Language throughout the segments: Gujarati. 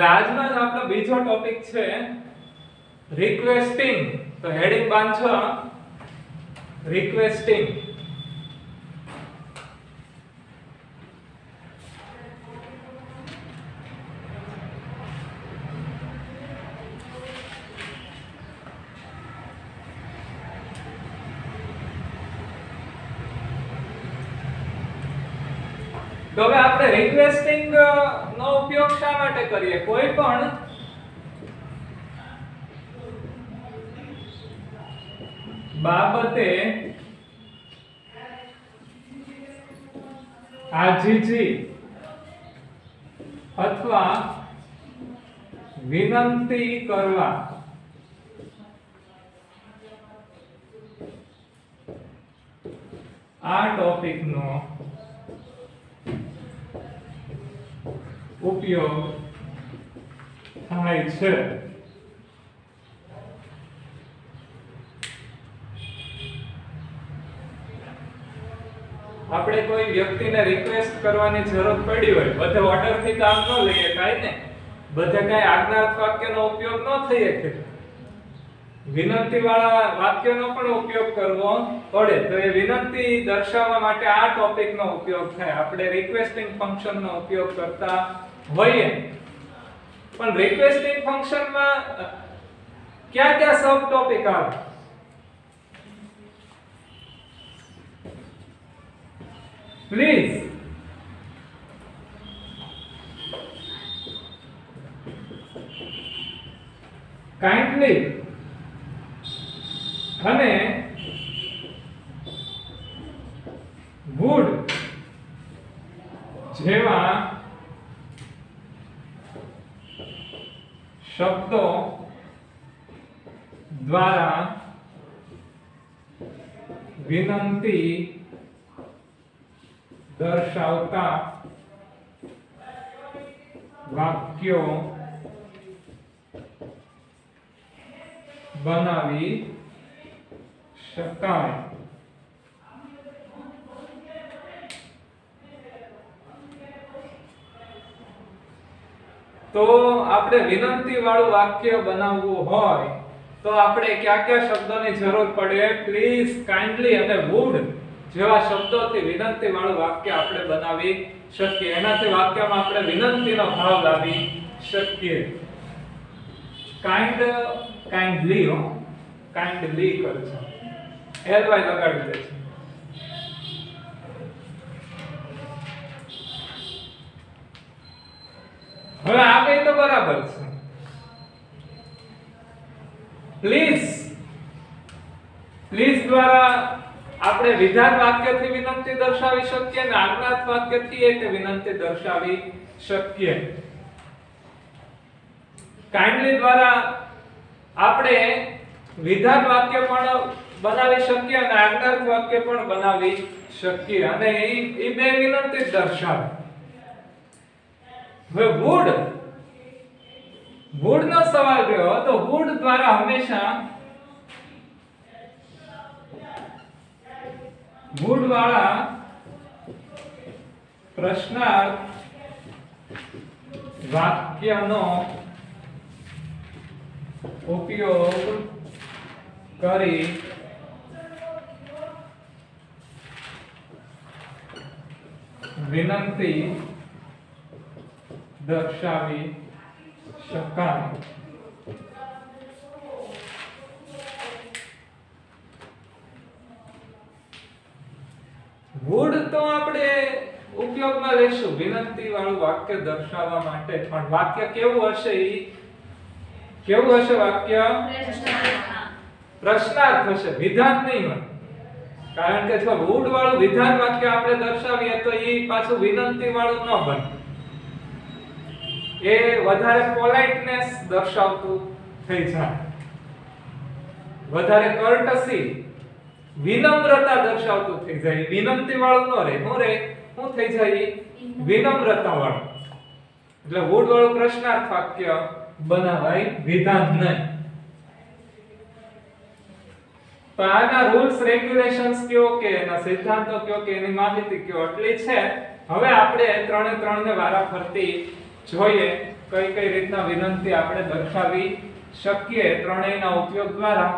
હવે આજનો જ આપણો બીજો ટોપિક છે રિક્વેસ્ટિંગ. તો હેડિંગ બાંધો રિક્વેસ્ટિંગ. તો હવે આપણે રિક્વેસ્ટિંગ નો ઉપયોગ શા માટે કરીએ? કોઈ પણ બાબતે આજીજી અથવા વિનંતી કરવા આ ટોપિકનો ઉપયોગ થાય છે. આપણે કોઈ વ્યક્તિને રિક્વેસ્ટ કરવાની જરૂર પડી હોય, બધે ઓર્ડર થી કામ ન લઈએ કાઈ ને, બધે કાઈ આજ્ઞાર્થ વાક્યનો ઉપયોગ ન થઈ શકે, વિનંતી વાળા વાક્યનો પણ ઉપયોગ કરવો પડે. તો એ વિનંતી દર્શાવવા માટે આ ટોપિકનો ઉપયોગ થાય. આપણે રિક્વેસ્ટિંગ ફંક્શનનો ઉપયોગ કરતા હોઈએ. પણ રિક્વેસ્ટિંગ ફંક્શનમાં કયા કયા સબ ટોપિક આવે? પ્લીઝ કાઇન્ડલી અને વુડ જેવા શબ્દો દ્વારા વિનંતી દર્શાવતા વાક્યો બનાવી શકાય. તો આપણે વિનંતી વાળું વાક્ય બનાવવું હોય તો આપણે કયા કયા શબ્દોની જરૂર પડે? પ્લીઝ, કાઇન્ડલી અને વુડ જેવા શબ્દોથી વિનંતી વાળું વાક્ય આપણે બનાવી શકીએ. એનાથી વાક્યમાં આપણે વિનંતીનો ભાવ લાવી શકીએ. કાઇન્ડલી કાઇન્ડલી કરજો, એલવાય લગાડી દેજો. હવે આ કઈ તો બરાબર છે. પ્લીઝ દ્વારા આપણે વિધાન વાક્યથી વિનંતી દર્શાવી શકીએ અને આજ્ઞાર્થ વાક્યથી એક વિનંતી દર્શાવી શકીએ. કાઇન્ડલી દ્વારા આપણે વિધાન વાક્ય પણ બનાવી શકીએ અને આજ્ઞાર્થ વાક્ય પણ બનાવી શકીએ અને એ બે વિનંતી દર્શાવે. હવે વુડ નો સવાલ રહ્યો તો વુડ દ્વારા હંમેશા વુડ વાળા પ્રશ્નાર્થ વાક્યનો ઉપયોગ કરી વિનંતી દર્શાવી શકાય. વુડ તો આપણે ઉપયોગમાં લેશું વિનંતી વાળું વાક્ય દર્શાવવા માટે, પણ વાક્ય કેવું હશે? કેવું હશે વાક્ય? પ્રશ્નાર્થ હશે, વિધાન નહીં હોય. કારણ કે જો વુડ વાળું વિધાન વાક્ય આપણે દર્શાવીએ તો એ પાછું વિનંતી વાળું ન બને. એ વધારે પોલાઇટનેસ દર્શાવતું થઈ જાય, વધારે કર્ટસી વિનમ્રતા દર્શાવતું થઈ જાય. વિનંતી વાળું ન રહે. શું થઈ જાય? વિનમ્રતા વાળું. એટલે વુડ વાળું પ્રશ્નાર્થ વાક્ય બનાવાય, વિધાન નહીં. તો આના રૂલ્સ રેગ્યુલેશન્સ કયો કે એના સિદ્ધાંતો કયો કે એની માહિતી કયો એટલી છે. હવે આપણે ત્રણે ત્રણ ને વારાફરતી જોઈએ. કઈ કઈ રીતના વિનંતી આપણે દર્શાવી શકીએ ત્રણેયના ઉપયોગ દ્વારા.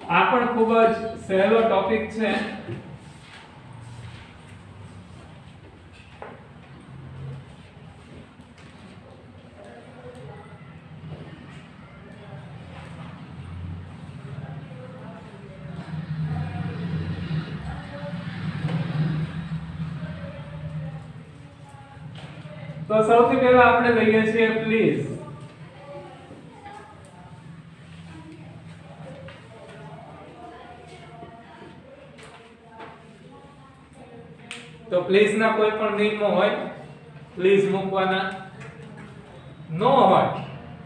આ પણ ખૂબ જ સહેલો ટોપિક છે. તો સૌથી પહેલા આપણે લઈએ છીએ પ્લીઝ. તો પ્લીઝ ના કોઈ પણ નિયમો હોય પ્લીઝ મૂકવાના નો હોય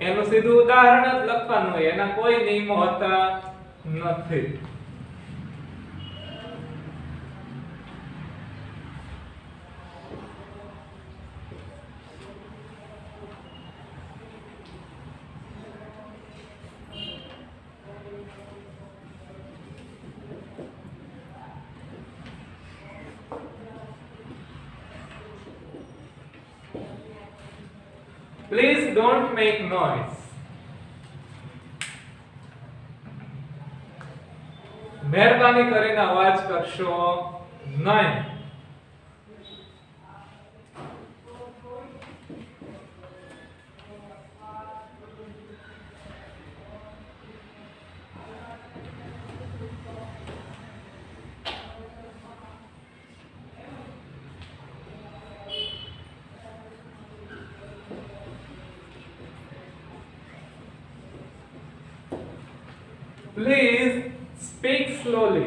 એનું સીધું ઉદાહરણ જ લખવાનું હોય, એના કોઈ નિયમો હોતા નથી. Please don't make noise. મહેરબાની કરીને અવાજ કરશો નહીં. Please speak slowly.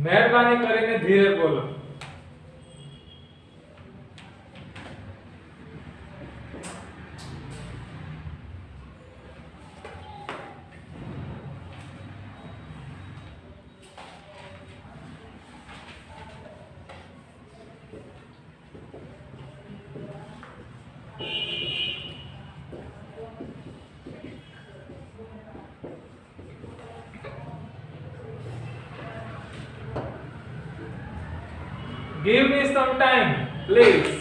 મહેરબાની કરીને ધીરે બોલો. Give me some time, please.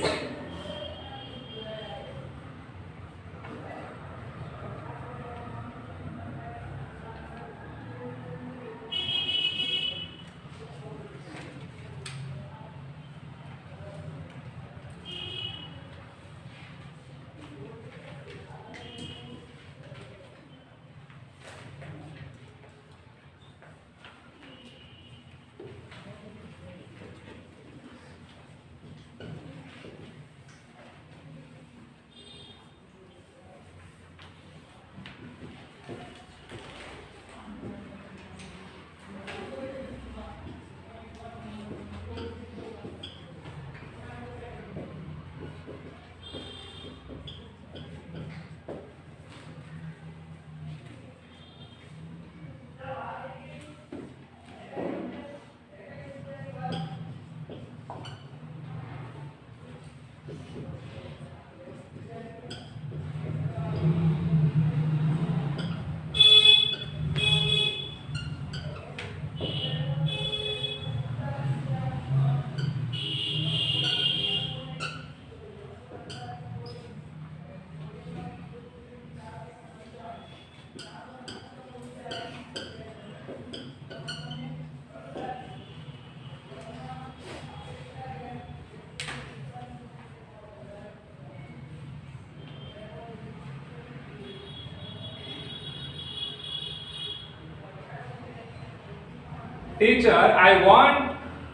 Teacher, I want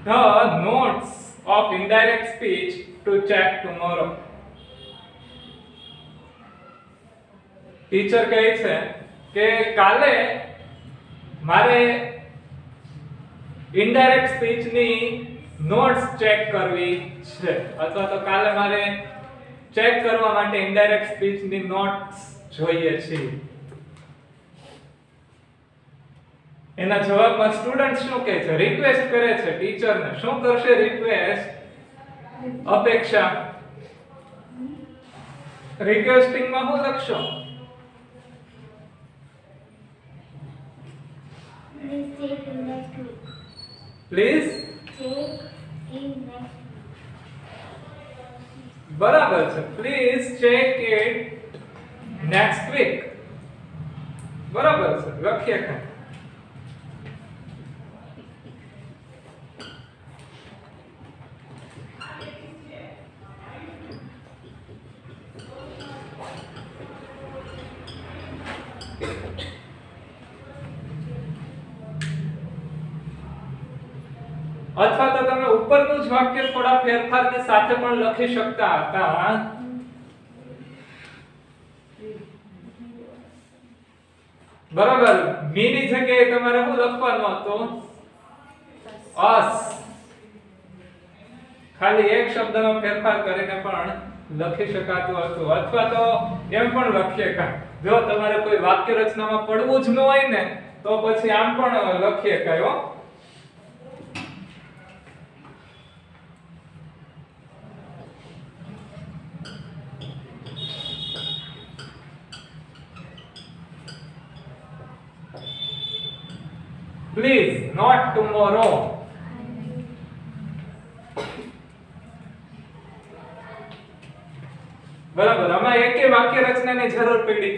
the notes of indirect speech to check tomorrow. Teacher કહે છે કે કાલે મારે ઇનડાયરેક્ટ સ્પીચ ની નોટ્સ ચેક કરવી છે, અથવા તો કાલે મારે ચેક કરવા માટે ઇનડાયરેક્ટ સ્પીચ ની નોટ્સ જોઈએ છે. એના જવાબમાં સ્ટુડન્ટ શું કહે છે? રિક્વેસ્ટ કરે છે ટીચરને. શું કરશે રિક્વેસ્ટ? અપેક્ષા. રિક્વેસ્ટિંગ માં શું લખશો? Please take next week. Please બરાબર છે. Please check it next week. બરાબર છે, લખીએ કાંઈ. અથવા તો તમે ઉપરનું જ વાક્ય થોડા ફેરફારની સાથે પણ લખી શકતા હતા. બરાબર. મી ની જગ્યાએ તમારે શું લખવાનું હતું? અસ. ખાલી એક શબ્દનો ફેરફાર કરીને પણ લખી શકાતું હતું. અથવા તો એમ પણ લખીએ કાં, જો તમારે કોઈ વાક્ય રચનામાં પડવું જ ન હોય ને તો પછી આમ પણ લખીએ કાંઈ હો. Please, not tomorrow. બરાબર. આમાં એકે વાક્ય રચનાની જરૂર પડી.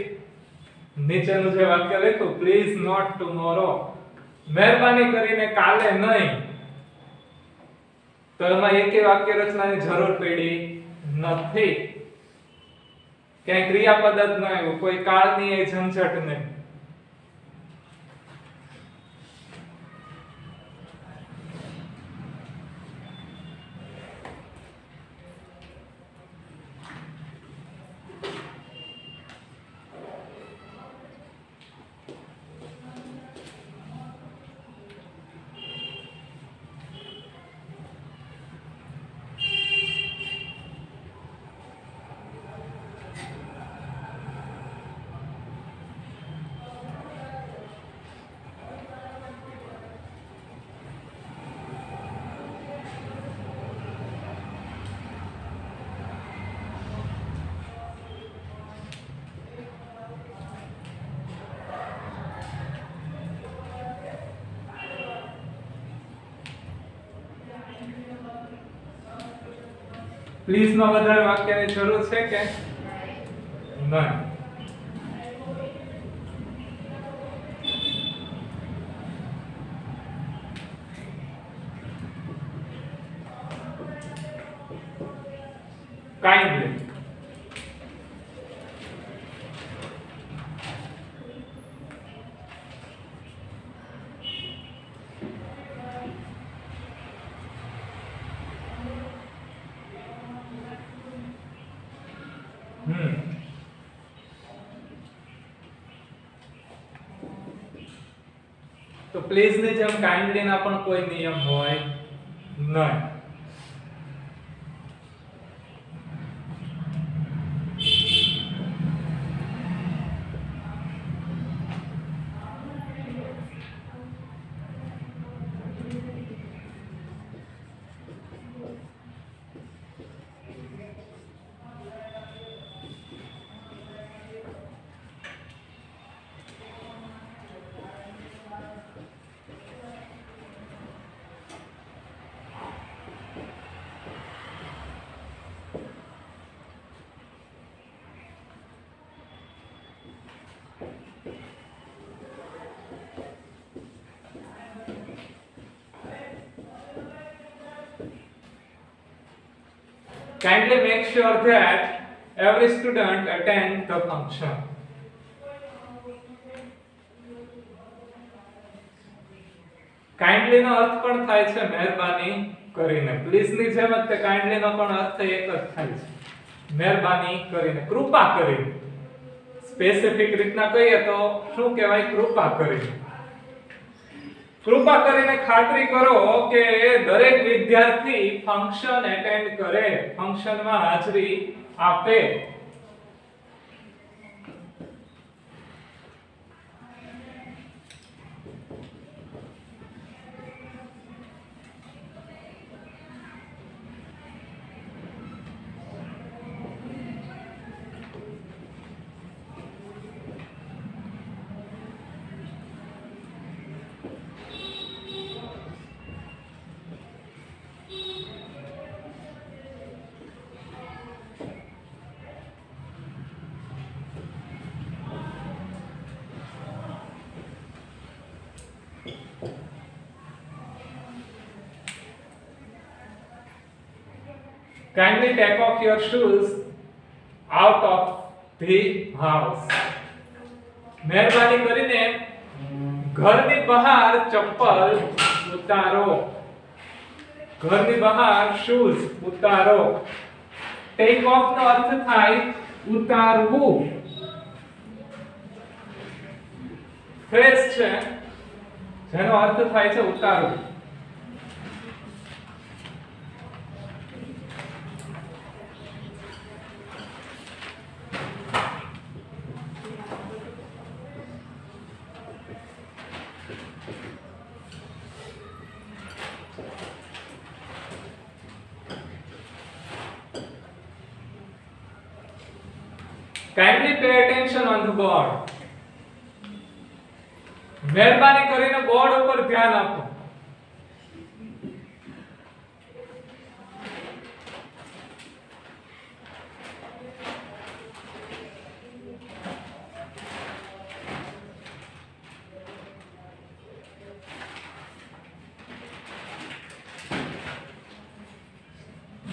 નીચેનું જે વાક્ય લખ્યું, પ્લીઝ નોટ ટુમોરો, મહેરબાની કરીને કાલે નહીં, તો એમાં એકે વાક્ય રચનાની જરૂર પડી નથી. ક્યાંય ક્રિયાપદ જ ન આવ્યું, કોઈ કાળની એ ઝંઝટ નહીં. પ્લીઝ માં વધારે વાક્યની જરૂર છે કે નહીં? kindly. तो प्लीज ની જેમ કાઇન્ડલી ના પણ કોઈ નિયમ હોય નહીં. Kindly make sure that every student attend the function. Kindly નો અર્થ પણ થાય છે મહેરબાની કરીને. પ્લીઝ ની જેમ જ kindly નો પણ અર્થ એક જ થાય છે, મહેરબાની કરીને, કૃપા કરીને. સ્પેસિફિક રીતના કહીએ તો શું કહેવાય? કૃપા કરીને. કૃપા કરીને ખાતરી કરો કે દરેક વિદ્યાર્થી ફંક્શન એટેન્ડ કરે, ફંક્શનમાં હાજરી આપે. kindly take off your shoes out of the house. મહેરબાની કરીને ઘરની બહાર ચપ્પલ ઉતારો. ઘરની બહાર શૂઝ ઉતારો. ટેક ઓફ નો અર્થ થાય ઉતારવું. ફ્રેઝ છે જેનો અર્થ થાય છે ઉતારવું. Kindly pay attention on the board. મહેરબાની કરીને બોર્ડ ઉપર ધ્યાન આપો.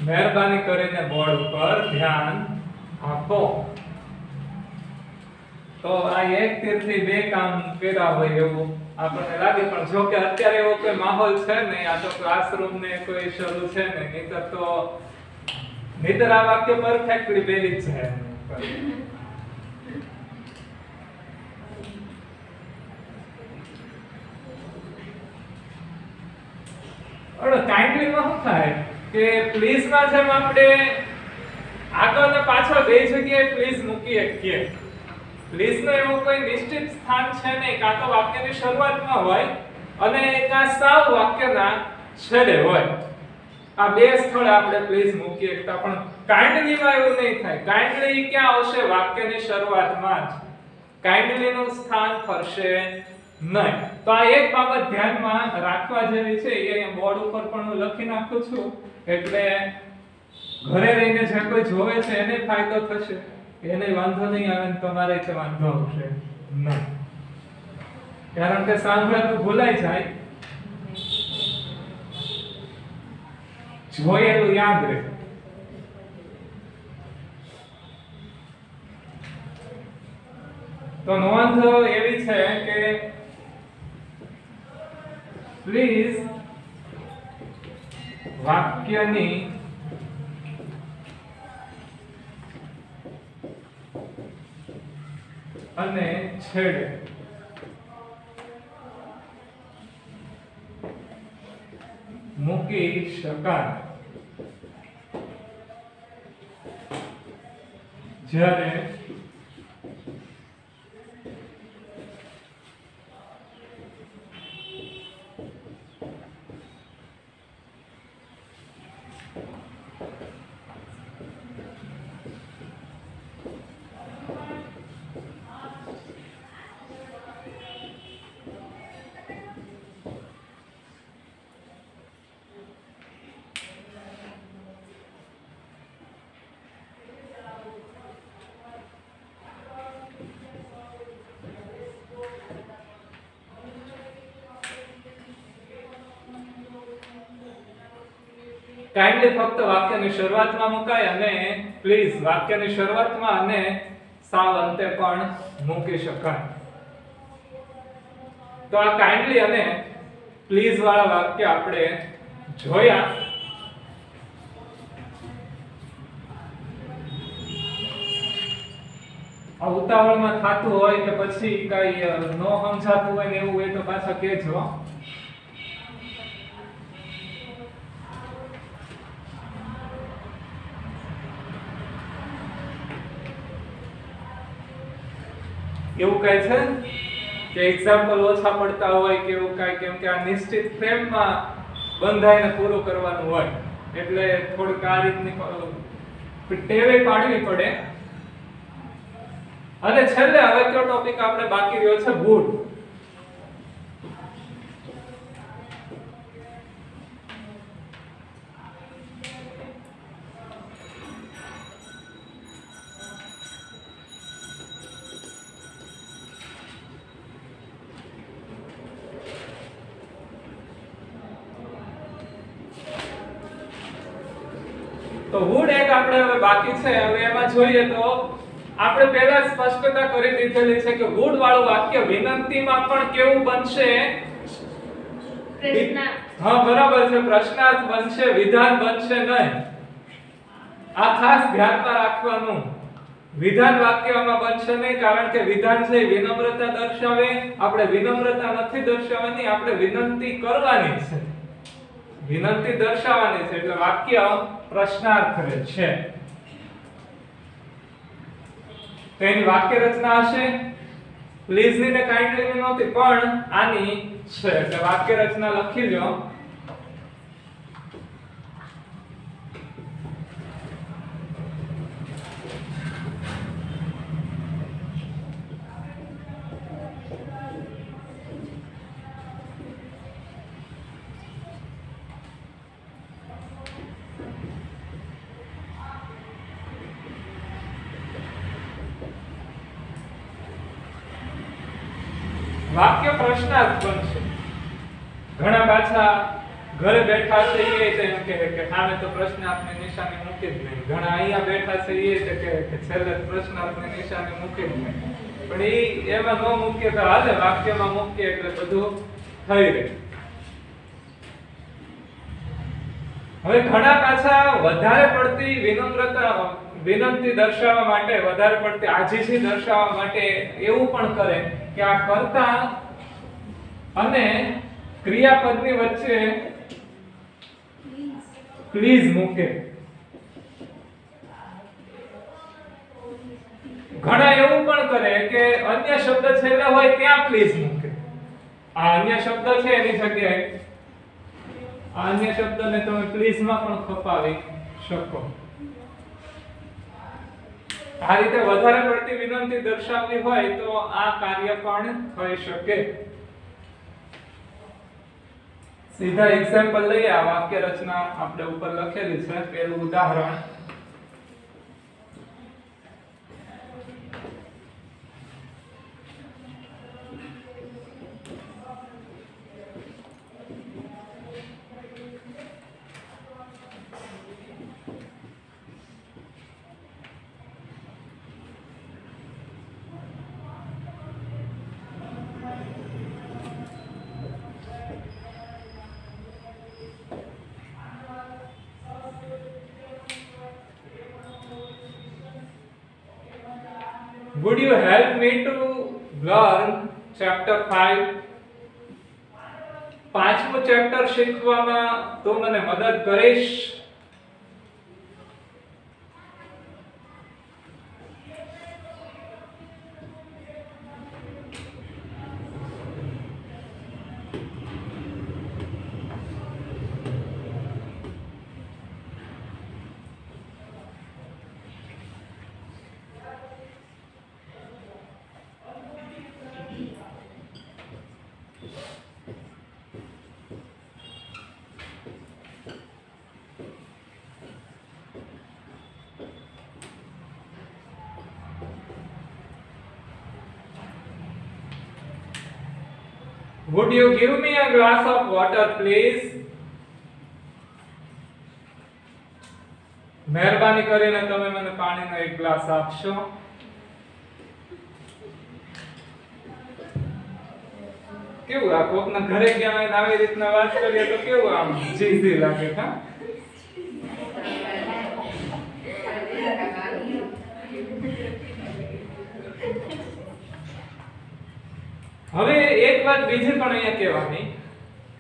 મહેરબાની કરીને બોર્ડ ઉપર ધ્યાન આપો. તો આ એક તીરથી બે કામ કર્યા હોય એવું આપણને લાગે, પણ જો કે અત્યારે એવો કોઈ માહોલ છે નહીં. આ તો ક્લાસરૂમ ને કોઈ શરૂ છે નહીં, નહીતર આ વાક્ય પરફેક્ટલી બેલેન્સ છે. હવે કાઇન્ડલી માં શું થાય કે પ્લીઝ માં જેમ આપણે આગળ ને પાછળ બે જગ્યાએ પ્લીઝ મૂકી શકીએ. પ્લીઝ નો એવો કોઈ નિશ્ચિત સ્થાન છે નહીં. કાં તો વાક્યની શરૂઆતમાં હોય અને કાં સાવ વાક્યના છેડે હોય. આ બે સ્થળે આપણે પ્લીઝ મૂકી શકતા, પણ કાઇન્ડલી માં એવું નહીં થાય. કાઇન્ડલી ક્યાં આવશે? વાક્યની શરૂઆતમાં જ. કાઇન્ડલી નું સ્થાન ફરશે નહીં. તો આ એક બાબત ધ્યાનમાં રાખવા જેવી છે. એ અહીંયા બોર્ડ ઉપર પણ હું લખી નાખું છું, એટલે ઘરે રહીને જે કોઈ જોવે છે એને ફાયદો થશે. એને વાંધો નહીં આવે ને તમારે છે વાંધો આવશે નહીં, કારણ કે સાંભળેલું ભૂલાઈ જાય, જોયેલું યાદ રહે. તો નોંધ એવી છે કે પ્લીઝ વાક્યની અને છેડે મૂકી શકાય જ્યારે કાઇન્ડલી ફક્ત વાક્યની શરૂઆતમાં મુકાય અને પ્લીઝ વાક્યની શરૂઆતમાં અને સાવ અંતે પણ મૂકી શકાય. તો આ કાઇન્ડલી અને પ્લીઝ વાળા વાક્ય આપણે જોયા. આ ઉતાવળમાં થાતું હોય કે પછી કઈ નો સમજાતું હોય ને એવું હોય તો પાછા કહેજો. એવું કઈ છે કે એક્ઝામ્પલ ઓછા પડતા હોય કે એવું કઈ, કેમ કે આ નિશ્ચિત ફ્રેમમાં બંધાઈને પૂરું કરવાનું હોય એટલે થોડીક આ રીતની ટેવે પાડવી પડે. અને છેલ્લે હવે કયો ટોપિક આપણે બાકી રહ્યો છે? વુડ. તો તો વુડ એક આપણે હવે બાકી છે. હવે એમાં જોઈએ તો આપણે પહેલા સ્પષ્ટતા કરી દીધેલી છે કે વુડ વાળું વાક્ય વિનંતીમાં પણ કેવું બનશે? હા બરાબર છે, પ્રશ્નાર્થ બનશે, વિધાન બનશે નહીં. આ ખાસ ધ્યાનમાં રાખવાનું. વિધાન વાક્યમાં બનશે નહીં, કારણ કે વિધાન છે વિનમ્રતા દર્શાવે. આપણે વિનમ્રતા નથી દર્શાવવાની, આપણે વિનંતી કરવાની છે, વિનંતી દર્શાવવાની છે, એટલે વાક્ય પ્રશ્નાર્થ છે. તેની વાક્ય રચના હશે પ્લીઝ ની ને કાઇન્ડલી ની નહોતી, પણ આની છે, એટલે વાક્ય રચના લખી લો. વાક્ય પ્રશ્નાર્થ બનશે. ઘણા પાછા ઘરે બેઠા છે એ એમ કહે કે સામે તો પ્રશ્નાર્થની નિશાની મૂકી જ નહીં. ઘણા અહીંયા બેઠા છે એ કહે કે છેલ્લે પ્રશ્નાર્થની નિશાની મૂકી જ નહીં. પણ એમાં ન મૂકીએ તો હાલે, વાક્યમાં મૂકીએ એટલે બધું થઈ રહે. હવે ઘણા પાછા વધારે પડતી વિનંતી દર્શાવવા માટે, વધારે પડતી આજીજી દર્શાવવા માટે એવું પણ કરે કે આ કર્તા અને ક્રિયાપદની વચ્ચે પ્લીઝ મૂકે. ઘણા એવું પણ કરે કે અન્ય શબ્દ છેલ્લે હોય ત્યાં પ્લીઝ મૂકે. આ અન્ય શબ્દ છે એની જગ્યાએ આ અન્ય શબ્દને તમે પ્લીઝ માં પણ ખપાવી શકો. આ રીતે વધારે પડતી વિનંતી દર્શાવવી હોય તો આ કાર્ય પણ થઈ શકે. સીધા એક્ઝામ્પલ લઈએ. આ વાક્ય રચના આપણે ઉપર લખેલી છે. પહેલું ઉદાહરણ, would you help me to learn chapter 5? પાંચમું ચેપ્ટર શીખવામાં તું મને મદદ કરીશ? Would you give me a glass of water, please? મહેરબાની કરીને તમે મને પાણીનો એક ગ્લાસ આપશો. કેવું આ કોકના ઘરે ગયા હોય આવી રીતના વાત કરીએ તો કેવું આમ ચીઝી લાગે. હા, હવે એક વાત બીજી પણ અહીંયા કહેવાની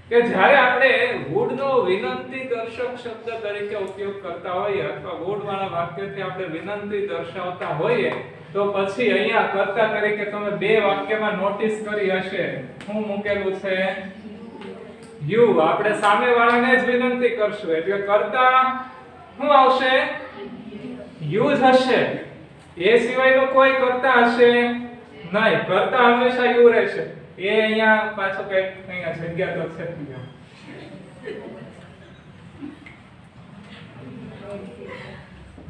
કે જ્યારે આપણે would નો વિનંતી દર્શક શબ્દ તરીકે ઉપયોગ કરતા હોઈએ અથવા would વાળા વાક્યથી આપણે વિનંતી દર્શાવતા હોઈએ તો પછી અહીંયા કર્તા તરીકે તમે બે વાક્યમાં નોટિસ કરી હશે શું મૂકેલું છે? યુ. આપણે સામેવાળાને જ વિનંતી કરશું એટલે કર્તા શું આવશે? યુ જ હશે. એ સિવાયનો કોઈ કર્તા હશે નહીં. કર્તા હંમેશા યુ રહેશે. એ અહીંયા પાછો કઈ અહીંયા જગ્યા તો છે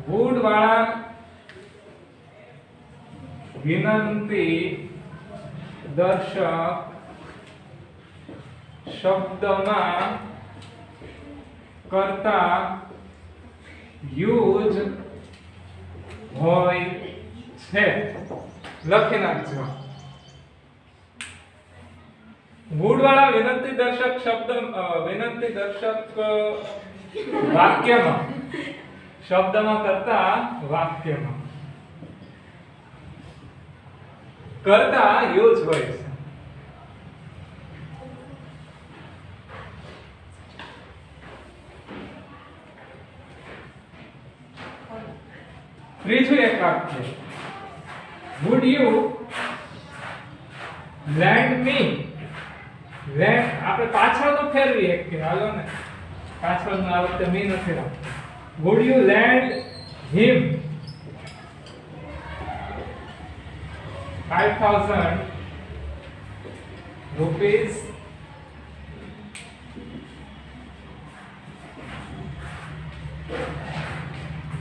would વાળા વિનંતી દર્શક શબ્દમાં કર્તા યુઝ હોય છે લખી નાખજો વુડ વાળા વિનંતી દર્શક શબ્દ વિનંતી દર્શક વાક્યમાં શબ્દમાં કરતા વાક્યમાં કરતા યુઝ હોય છે ત્રીજું એક વાક્ય would you lend me lend આપણે પાછળનો ફેરવી એક કે હાલો ને પાછળનો આ વખતે me નથી રાખતો would you lend him 5,000 rupees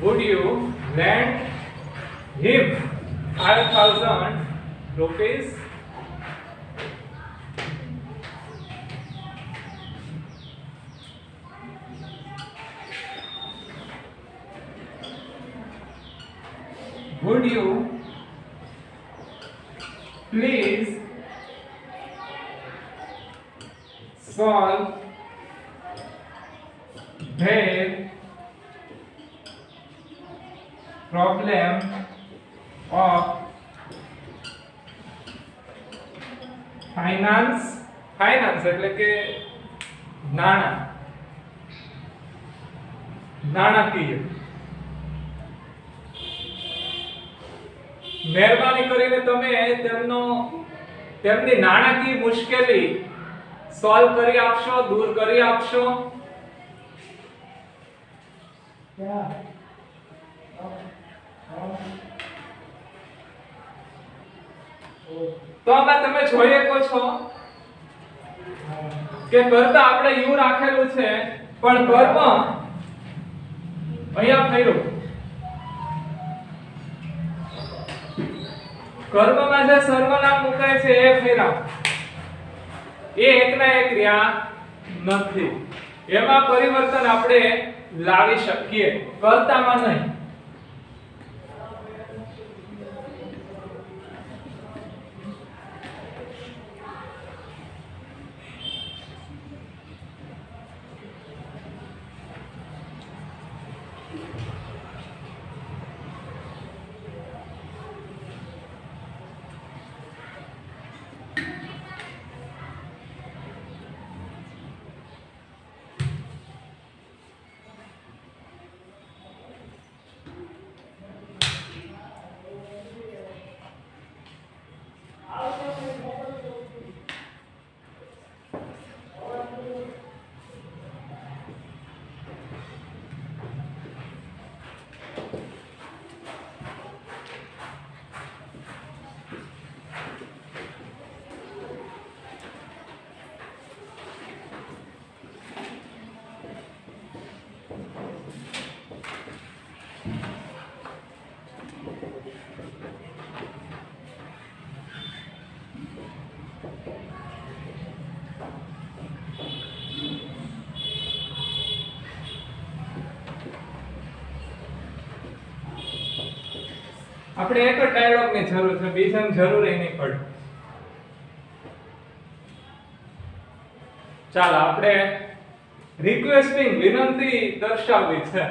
would you lend him 5,000 rupees would you please solve their problem of finance એટલે કે નાણાકીય મહેરબાની કરીને તમે તેમની નાણાકીય મુશ્કેલી સોલ્વ કરી આપશો દૂર કરી આપશો તો આમાં તમે જોઈ શકો છો કે કર્તા આપણે યુ રાખેલું છે પણ કર્મ અહીંયા ફેરવું કર્મમાં જે સર્વનામ મુકાય છે એ ફેરાવ એ એકના એક રહ્યા નથી એમાં પરિવર્તન આપણે લાવી શકીએ કર્તામાં નહીં આપણે એક જ ડાયલોગ ની જરૂર છે બીજાની જરૂર નહીં પડે ચાલો આપણે રિક્વેસ્ટિંગ વિનંતી દર્શાવવી છે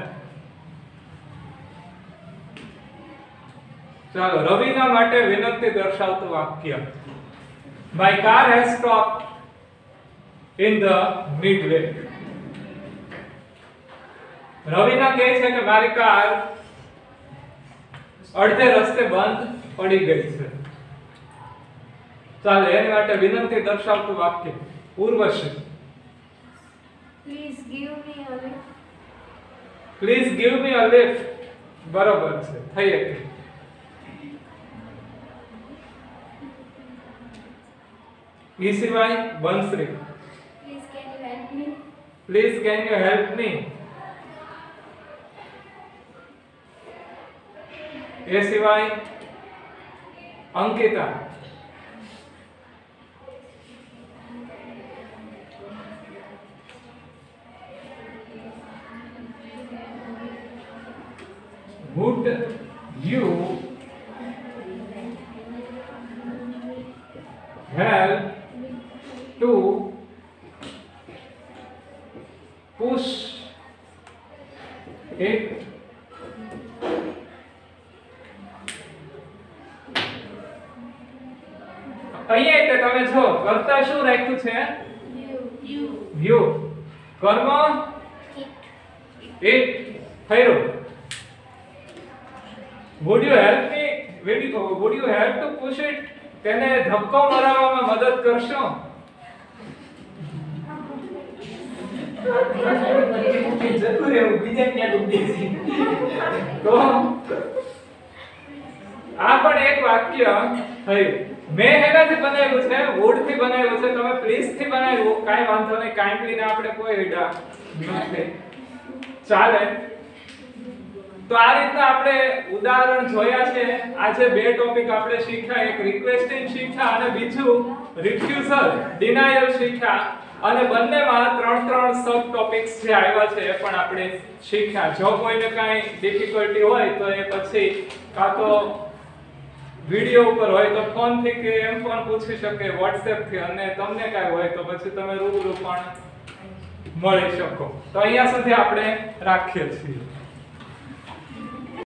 ચાલો રવિના માટે વિનંતી દર્શાવતું વાક્ય My car has stopped in the midway રવિના કહે છે કે મારી કાર અડધે રસ્તે બંધ પડી ગઈ છે ચાલો એની માટે વિનંતી દર્શાવતું વાક્ય Urvashi Please give me a lift. Please give me a lift બરોબર છે થઈ ગઈ ઈ સિવાય બંશ્રી Please can you help me? Please can you help me એ સિવાય Ankita help to push it અહીંયા એટલે તમે જો કરતા શું રાખ્યું છે વ્યૂ કર્મ it થયું would you help to push it તેને ધક્કો મરાવવામાં મદદ કરશો તો આ પણ એક વાક્ય થયું મેં એનાથી બનાવ્યું છે would થી બનાવ્યું છે તમે please થી બનાવ્યું કાઈ વાંધો નહીં કાઇન્ડલી ને આપણે કોઈ ઈડા નથી ચાલે તો આ રીતના આપણે ઉદાહરણ જોયા છે આજે બે ટોપિક આપણે શીખ્યા એક રિક્વેસ્ટિંગ શીખ્યા અને બીજું રિફ્યુઝલ ડિનાયલ શીખ્યા અને બંનેમાં ત્રણ સબ ટોપિક્સ જે આવ્યા છે એ પણ આપણે શીખ્યા જો કોઈને કાઈ ડિફિકલ્ટી હોય તો એ પછી કાં તો વિડિયો ઉપર હોય તો ફોન થી કે એમ પણ પૂછી શકે WhatsApp થી અને તમને કાઈ હોય તો પછી તમે રૂબરૂ પણ મળી શકો તો અહીંયા સુધી આપણે રાખીએ છીએ